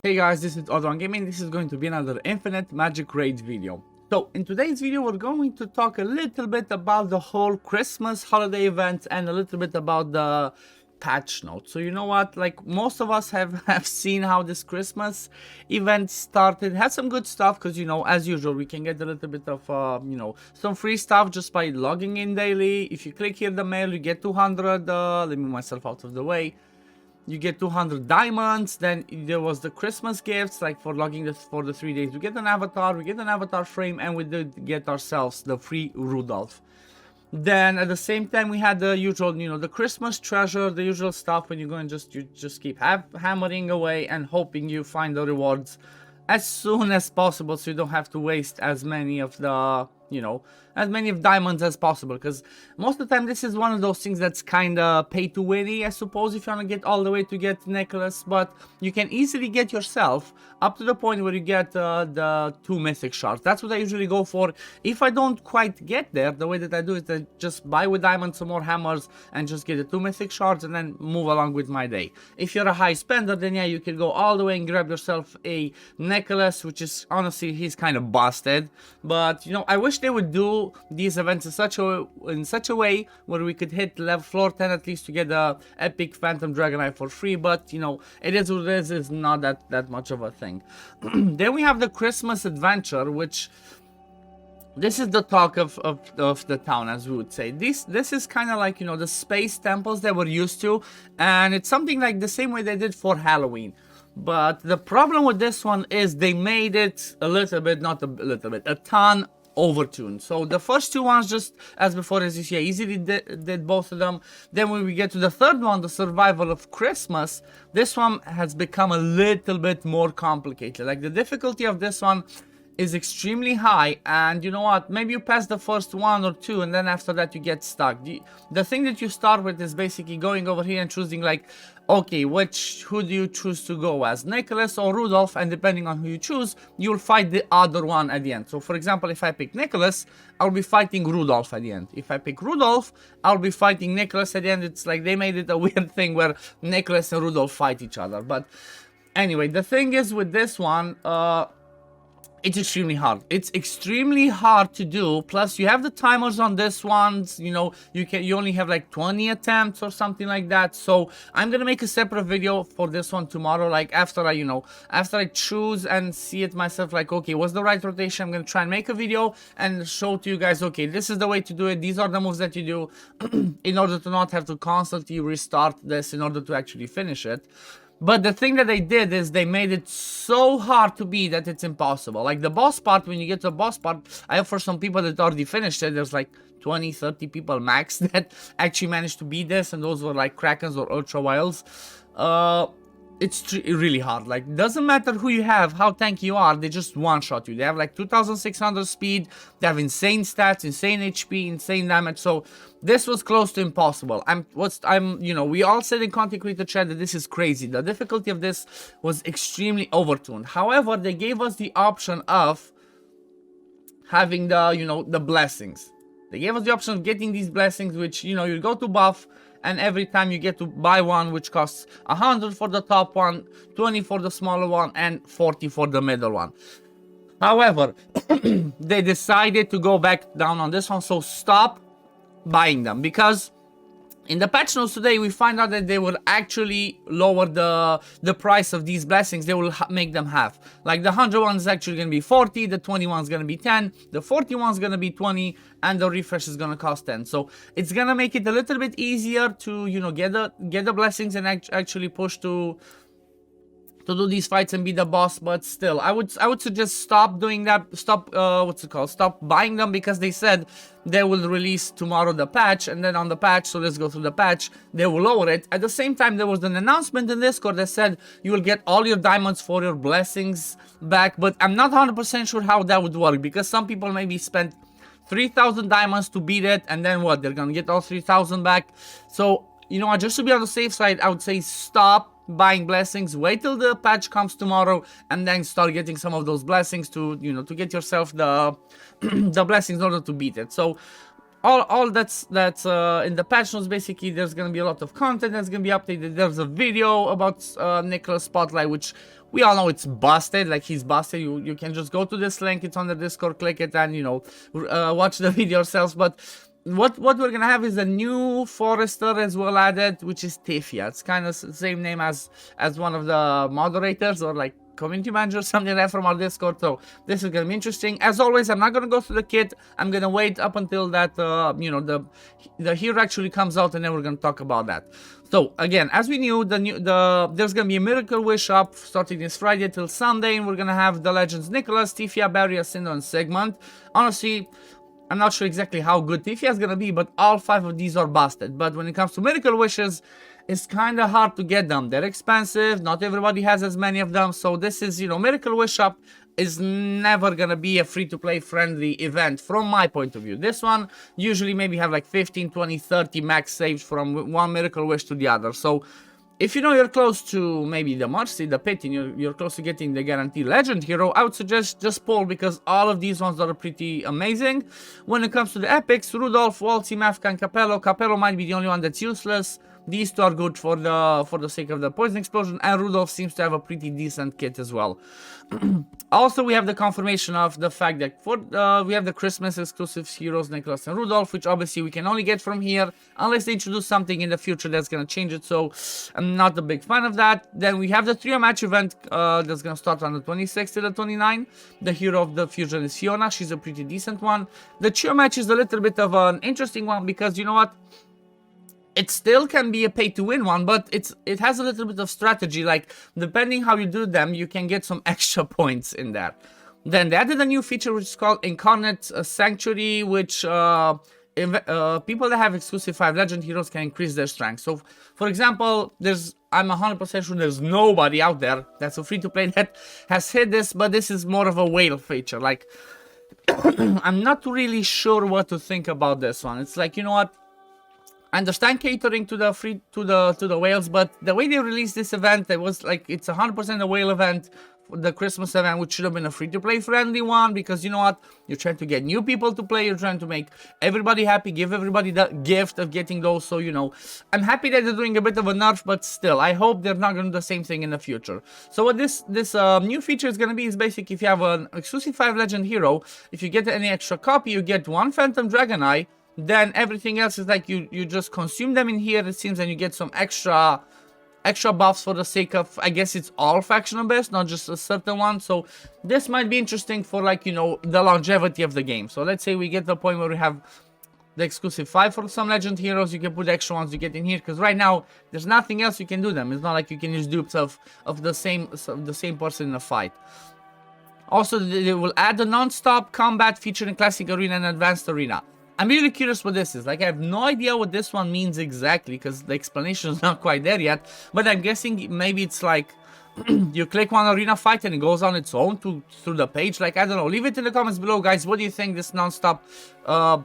Hey guys, this is Odwan Gaming. This is going to be another Infinite Magicraid video. So in today's video we're going to talk a little bit about the whole Christmas holiday event and a little bit about the patch notes. So you know what, like most of us have seen how this Christmas event started. Had some good stuff because, you know, as usual we can get a little bit of you know, some free stuff just by logging in daily. If you click here the mail you get 200 let me move myself out of the way. You get 200 diamonds. Then there was the Christmas gifts, like for logging this for the 3 days. We get an avatar frame, and we did get ourselves the free Rudolph. Then at the same time we had the usual, you know, the Christmas treasure, the usual stuff when you go and you just keep hammering away and hoping you find the rewards as soon as possible, so you don't have to waste as many of the, you know, as many of diamonds as possible, because most of the time this is one of those things that's kind of pay to win-y, I suppose, if you want to get all the way to get Nicholas. But you can easily get yourself up to the point where you get the 2 mythic shards. That's what I usually go for. If I don't quite get there, the way that I do it, I just buy with diamonds some more hammers and just get the 2 mythic shards and then move along with my day. If you're a high spender, then yeah, you can go all the way and grab yourself a Nicholas, which is honestly, he's kind of busted. But you know, I wish they would do these events in such a way where we could hit level floor 10 at least to get the epic Phantom Dragonite for free. But you know, it is what it is. It's not that much of a thing. Then we have the Christmas adventure, which this is the talk of the town, as we would say. This is kind of like, you know, the space temples that we're used to, and it's something like the same way they did for Halloween. But the problem with this one is they made it a little bit, not a little bit, a ton overtuned. So the first 2 ones, just as before, as you see, I easily did both of them. Then when we get to the third one, the survival of Christmas, this one has become a little bit more complicated. Like the difficulty of this one is extremely high, and you know what, maybe you pass the first 1 or 2 and then after that you get stuck. The thing that you start with is basically going over here and choosing, like, okay, who do you choose to go as, Nicholas or Rudolph? And depending on who you choose, you'll fight the other one at the end. So for example, if I pick Nicholas, I'll be fighting Rudolph at the end. If I pick Rudolph, I'll be fighting Nicholas at the end. It's like they made it a weird thing where Nicholas and Rudolph fight each other. But anyway, the thing is with this one, it's extremely hard. It's extremely hard to do. Plus, you have the timers on this one. You know, you only have like 20 attempts or something like that. So I'm gonna make a separate video for this one tomorrow. Like after I choose and see it myself, like, okay, what's the right rotation? I'm gonna try and make a video and show to you guys, okay, this is the way to do it. These are the moves that you do in order to not have to constantly restart this in order to actually finish it. But the thing that they did is they made it so hard to beat that it's impossible. Like the boss part, when you get to the boss part, I have for some people that already finished it, there's like 20, 30 people max that actually managed to beat this, and those were like Krakens or Ultra Wilds. It's really hard. Like, doesn't matter who you have, how tanky you are, they just one-shot you. They have like 2600 speed, they have insane stats, insane HP, insane damage. So this was close to impossible. You know, we all said in Content Creator Chat that this is crazy. The difficulty of this was extremely overtuned. However, they gave us the option of having the, you know, the blessings. They gave us the option of getting these blessings, which, you know, you go to buff, and every time you get to buy one, which costs 100 for the top one, 20 for the smaller one, and 40 for the middle one. However, they decided to go back down on this one, so stop buying them, because in the patch notes today we find out that they will actually lower the price of these blessings. They will make them half. Like the 100 one is actually going to be 40, the 20 one is going to be 10, the 40 one is going to be 20, and the refresh is going to cost 10. So it's going to make it a little bit easier to, you know, get the blessings and actually push to do these fights and be the boss. But still, I would suggest stop doing that. Stop stop buying them, because they said they will release tomorrow the patch, and then on the patch, so let's go through the patch, they will lower it. At the same time, there was an announcement in Discord that said you will get all your diamonds for your blessings back, but I'm not 100% sure how that would work, because some people maybe spent 3,000 diamonds to beat it, and then what, they're gonna get all 3,000 back. So, you know, just to be on the safe side, I would say stop buying blessings. Wait till the patch comes tomorrow and then start getting some of those blessings to, you know, to get yourself the the blessings in order to beat it. So all that's in the patch notes. Basically, there's gonna be a lot of content that's gonna be updated. There's a video about Nicholas Spotlight, which we all know it's busted, like he's busted. You can just go to this link, it's on the Discord, click it, and, you know, watch the video yourselves. But what we're gonna have is a new forester as well added, which is Tifia. It's kind of the same name as one of the moderators, or like community manager, something like that, from our Discord. So this is gonna be interesting. As always, I'm not gonna go through the kit. I'm gonna wait up until that you know, the hero actually comes out, and then we're gonna talk about that. So again, as we knew, there's gonna be a Miracle Wish up starting this Friday till Sunday, and we're gonna have the legends Nicholas, Tifia, Barry, Asindo, and Sigmund. Honestly, I'm not sure exactly how good Tifia is gonna be, but all 5 of these are busted. But when it comes to Miracle Wishes, it's kind of hard to get them. They're expensive. Not everybody has as many of them. So this is, you know, Miracle Wish up is never gonna be a free-to-play friendly event from my point of view. This one usually maybe have like 15, 20, 30 max saved from one Miracle Wish to the other. So if you know you're close to maybe the Mercy, the Pit, and you're close to getting the guaranteed legend hero, I would suggest just pull, because all of these ones are pretty amazing. When it comes to the epics, Rudolph, Waltzy, Mafka, and Capello. Capello might be the only one that's useless. These two are good for the sake of the poison explosion, and Rudolph seems to have a pretty decent kit as well. Also, we have the confirmation of the fact that we have the Christmas exclusive heroes, Nicholas and Rudolph, which obviously we can only get from here unless they introduce something in the future that's gonna change it. So I'm not a big fan of that. Then we have the trio match event that's gonna start on the 26th to the 29th. The hero of the fusion is Fiona. She's a pretty decent one. The trio match is a little bit of an interesting one, because you know what? It still can be a pay-to-win one, but it has a little bit of strategy. Like, depending how you do them, you can get some extra points in there. Then they added a new feature which is called Incarnate Sanctuary, which people that have exclusive 5 legend heroes can increase their strength. So, for example, I'm 100% sure there's nobody out there that's a free-to-play that has hit this, but this is more of a whale feature. Like, I'm not really sure what to think about this one. It's like, you know what? I understand catering to the whales, but the way they released this event, it was like it's 100% a whale event, the Christmas event, which should have been a free-to-play friendly one, because you know what, you're trying to get new people to play, you're trying to make everybody happy, give everybody the gift of getting those. So, you know, I'm happy that they're doing a bit of a nerf, but still, I hope they're not going to do the same thing in the future. So what this new feature is going to be is basically, if you have an exclusive 5 legend hero, if you get any extra copy, you get 1 Phantom Dragon Eye. Then everything else is like you just consume them in here, it seems, and you get some extra buffs for the sake of, I guess it's all factional based, not just a certain one. So this might be interesting for, like, you know, the longevity of the game. So let's say we get to the point where we have the exclusive 5 for some legend heroes, you can put the extra ones you get in here, because right now there's nothing else you can do them. It's not like you can use dupes of the same person in a fight. Also, they will add a non-stop combat feature in Classic Arena and Advanced Arena. I'm really curious what this is. Like, I have no idea what this one means exactly, because the explanation is not quite there yet. But I'm guessing maybe it's like you click one arena fight and it goes on its own through the page. Like, I don't know. Leave it in the comments below, guys. What do you think this non-stop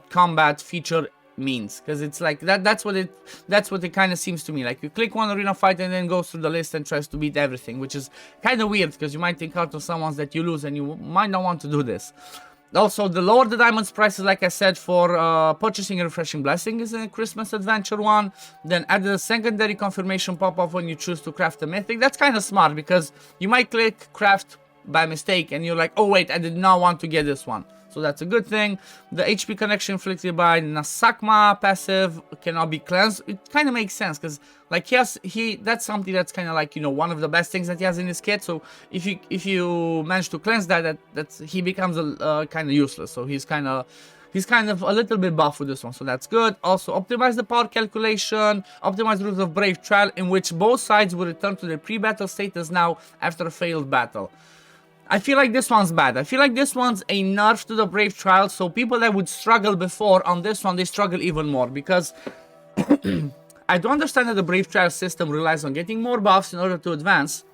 combat feature means? Because it's like that's what it kind of seems to me. Like, you click one arena fight and then goes through the list and tries to beat everything, which is kind of weird, because you might think out of some ones that you lose and you might not want to do this. Also, the lower the diamonds prices, like I said, for purchasing a refreshing blessing is a Christmas adventure one. Then added a secondary confirmation pop-up when you choose to craft a mythic. That's kind of smart, because you might click craft by mistake and you're like, oh wait, I did not want to get this one. So that's a good thing. The HP connection inflicted by Nasakma passive cannot be cleansed. It kind of makes sense, because like that's something that's kind of like, you know, one of the best things that he has in his kit. So if you manage to cleanse that's he becomes kind of useless. So he's kind of a little bit buff with this one, so that's good. Also, optimize the power calculation, optimize the rules of Brave Trial, in which both sides will return to their pre-battle status now after a failed battle. I feel like this one's bad. I feel like this one's a nerf to the Brave Trial, so people that would struggle before on this one, they struggle even more, because I do understand that the Brave Trial system relies on getting more buffs in order to advance,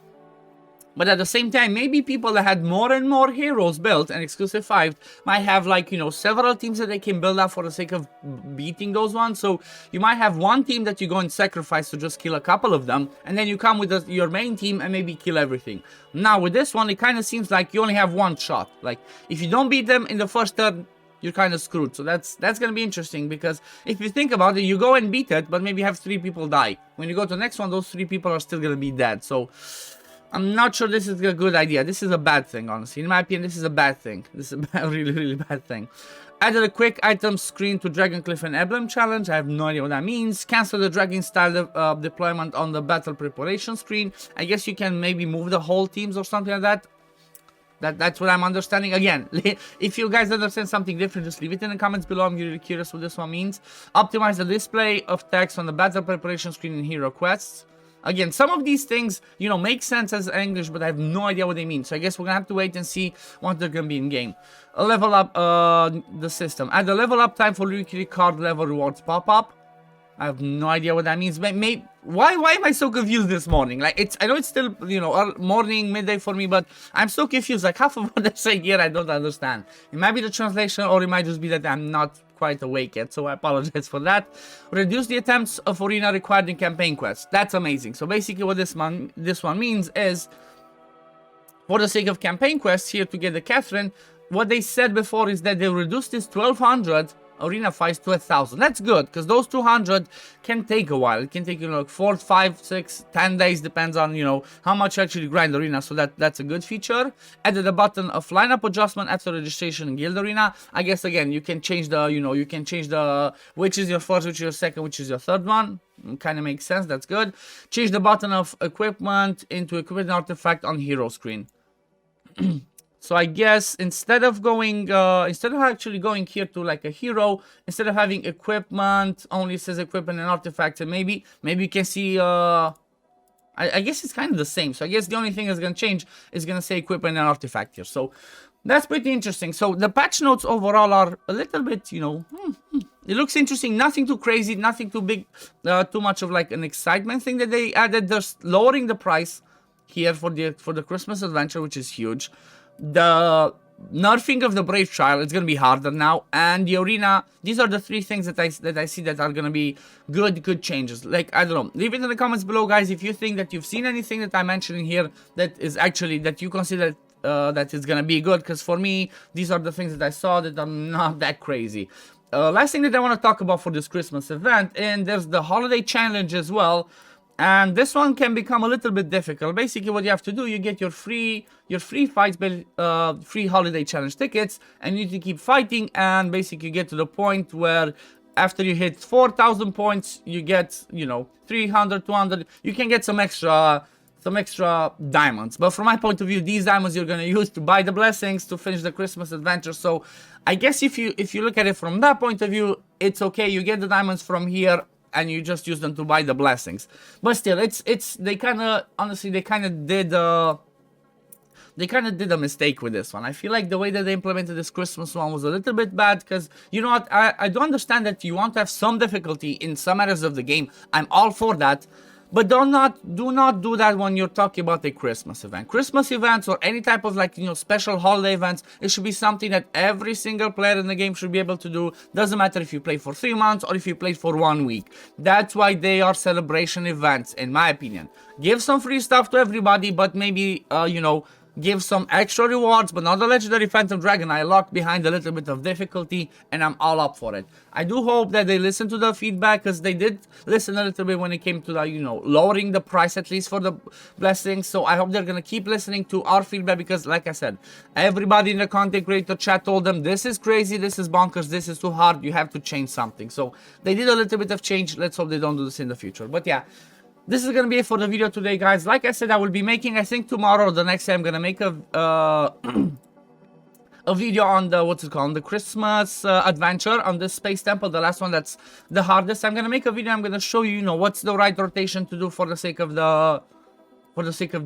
but at the same time, maybe people that had more and more heroes built and exclusive 5 might have, like, you know, several teams that they can build up for the sake of beating those ones. So you might have one team that you go and sacrifice to just kill a couple of them, and then you come with your main team and maybe kill everything. Now with this one, it kind of seems like you only have one shot. Like, if you don't beat them in the first turn, you're kind of screwed. So that's going to be interesting, because if you think about it, you go and beat it, but maybe have 3 people die. When you go to the next one, those 3 people are still going to be dead. So I'm not sure this is a good idea. This is a bad thing, honestly. In my opinion, this is a bad thing. This is a really, really bad thing. Added a quick item screen to Dragoncliff and Emblem Challenge. I have no idea what that means. Cancel the dragging style deployment on the battle preparation screen. I guess you can maybe move the whole teams or something like that. That's what I'm understanding. Again, if you guys understand something different, just leave it in the comments below. I'm really curious what this one means. Optimize the display of text on the battle preparation screen in hero quests. Again, some of these things, you know, make sense as English, but I have no idea what they mean. So I guess we're gonna have to wait and see what they're gonna be in game. Level up the system. Add a level up time for weekly card level rewards pop up. I have no idea what that means. Why am I so confused this morning? Like, I know it's still, you know, morning, midday for me, but I'm so confused. Like, half of what they're saying here, I don't understand. It might be the translation, or it might just be that I'm not quite awake yet, so I apologize for that. Reduce the attempts of arena required in campaign quests. That's amazing. So basically what this one means is, for the sake of campaign quests here to get the Catherine, what they said before is that they reduced this 1200 arena fights to 1000. That's good, because those 200 can take a while. It can take, you know, like 4, 5, 6, 10 days, depends on, you know, how much you actually grind arena. So that's a good feature. Added a button of lineup adjustment after registration in guild arena. I guess again, you can change the, you know, you can change the which is your first, which is your second, which is your third one. Kind of makes sense. That's good. Change the button of equipment into equipment artifact on hero screen. So I guess instead of actually going here to like a hero, instead of having equipment, only says equipment and artifacts, and maybe you can see, I guess it's kind of the same. So I guess the only thing that's going to change is going to say equipment and artifact here. So that's pretty interesting. So the patch notes overall are a little bit, you know, it looks interesting. Nothing too crazy, nothing too big, too much of like an excitement thing that they added. They're lowering the price here for the Christmas adventure, which is huge. The nerfing of the Brave Child, it's gonna be harder now, and the arena. These are the three things that I see that are gonna be good changes. Like, I don't know, leave it in the comments below, guys, if you think that you've seen anything that I'm mentioning here that is actually that you consider that is gonna be good. Because for me, these are the things that I saw that are not that crazy. Last thing that I want to talk about for this Christmas event, and there's the holiday challenge as well. And this one can become a little bit difficult. Basically, what you have to do, you get your free fights, free holiday challenge tickets, and you need to keep fighting. And basically, you get to the point where after you hit 4,000 points, you get, you know, 300, 200. You can get some extra diamonds. But from my point of view, these diamonds you're gonna use to buy the blessings to finish the Christmas adventure. So I guess if you look at it from that point of view, it's okay. You get the diamonds from here, and you just use them to buy the blessings. But still, they kind of, honestly, they kind of did a mistake with this one. I feel like the way that they implemented this Christmas one was a little bit bad, because, you know what, I do understand that you want to have some difficulty in some areas of the game. I'm all for that. But do not do that when you're talking about a Christmas event. Christmas events or any type of, like, you know, special holiday events, it should be something that every single player in the game should be able to do. Doesn't matter if you play for 3 months or if you play for 1 week. That's why they are celebration events, in my opinion. Give some free stuff to everybody, but maybe, you know, give some extra rewards, but not the legendary Phantom Dragon. I locked behind a little bit of difficulty, and I'm all up for it. I do hope that they listen to the feedback, because they did listen a little bit when it came to the, you know, lowering the price at least for the blessings. So I hope they're gonna keep listening to our feedback, because like I said, everybody in the content creator chat told them this is crazy, this is bonkers, this is too hard, you have to change something. So they did a little bit of change. Let's hope they don't do this in the future. But yeah, this is gonna be it for the video today, guys. Like I said, I will be making, I think tomorrow or the next day, I'm gonna make a a video on the, what's it called, the Christmas adventure on this space temple, the last one that's the hardest. I'm gonna make a video. I'm gonna show you, you know, what's the right rotation to do for the sake of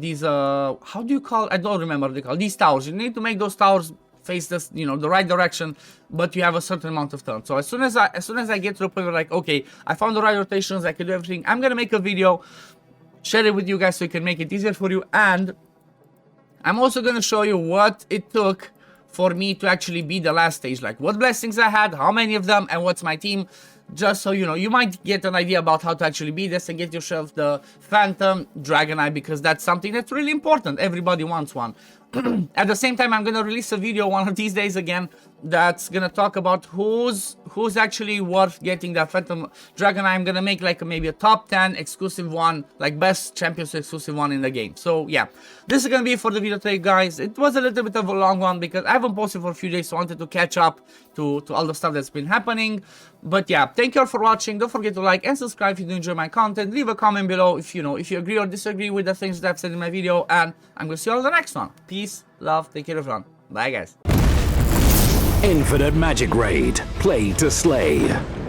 these how do you call, I don't remember what they call these towers. You need to make those towers face this, you know, the right direction, but you have a certain amount of turns. So as soon as I get to the point where, like, okay, I found the right rotations, I can do everything, I'm gonna make a video, share it with you guys so you can make it easier for you. And I'm also gonna show you what it took for me to actually beat the last stage, like what blessings I had, how many of them, and what's my team. just so you know. You might get an idea about how to actually beat this and get yourself the Phantom Dragon Eye, because that's something that's really important. Everybody wants one. At the same time, I'm gonna release a video one of these days again that's gonna talk about who's actually worth getting that Phantom Dragon Eye. I'm gonna make like maybe a top 10 exclusive one, like best champions exclusive one in the game. So yeah, this is gonna be it for the video today, guys. It was a little bit of a long one because I haven't posted for a few days, so I wanted to catch up to all the stuff that's been happening. But yeah, thank you all for watching. Don't forget to like and subscribe if you do enjoy my content. Leave a comment below if if you agree or disagree with the things that I've said in my video, and I'm gonna see you all in the next one. Peace, love, take care everyone. Bye guys. Infinite Magicraid. Play to slay.